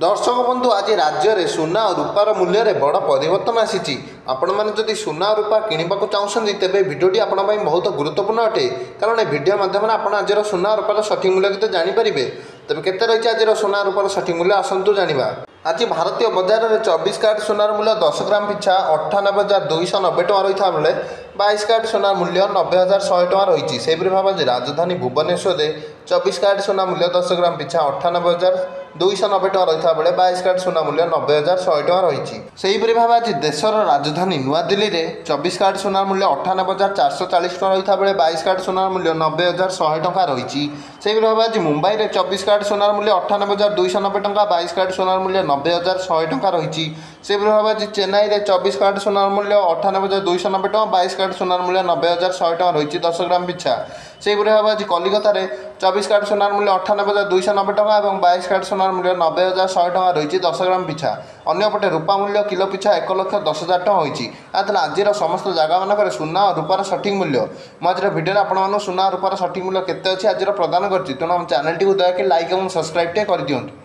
दर्शक बंधु आज राज्य में सुना और रूपार मूल्य में बड़ परिवर्तन आसी। आपण मैंने जदि सुना और रूपा किणवा चाहते तेज भिडटी आप बहुत गुरुत्वपूर्ण अटे कारण ये भिडियो मध्यम आप आज सुना और रूपार सठिक मूल्य के जानीपर तेज केते रही आज सुना और रूपार सठिक मूल्य आसतु जाना। आज भारतीय बजार में 24 कैरेट सोनार मूल्य 10 ग्राम पिछा 98,290 टଙ୍କା रही बेले 22 कैरेट सोनार मूल्य 90,100 टଙ୍କା रही। से भाव आज राजधानी भुवनेश्वर में 24 कैरेट सोना मूल्य 10 ग्राम पिछा 98,290 टଙ୍କା रही बेले 22 कैरेट सोना मूल्य 90,100 टଙ୍କା रही। से भाव आज देशर राजधानी नुआदिल्ली में 24 कैरेट सोनार मूल्य 98,440 टଙ୍କା रही बेले 22 कैरेट सोनार मूल्य 90,100 टଙ୍କା रही। से भाव आज मुंबई में 24 कैरेट सोनार मूल्य 98,290 टଙ୍କା 22 कैरेट सोनार मूल्य 90,100 टଙ୍କା रही। से भाव आज चेन्नई में 24 कैरेट सोनार मूल्य 98,290 टଙ୍କା 22 कैरेट सोनार मूल्य 90,100 टଙ୍କା रही 10 ग्राम पिछा। से भाव आज कलिकता में 24 कैरेट सोनार मूल्य 98,290 टଙ୍କା और 22 कैरेट सोनार मूल्य 90,100 टଙ୍କା रही 10 ग्राम पिछा। अन्यपटे रूपा मूल्य किलो पिछा 1,10,000 टଙ୍କା होती। आज समस्त जगह मानक सुना और रूपार सठिक मूल्य मुझे भिडियो आपको सुना और रूपार सठिक मूल्य केते अच्छी आज प्रदान करती। तेणु चैनल टी दयाकि लाइक और सब्सक्राइब कर दिखाँ।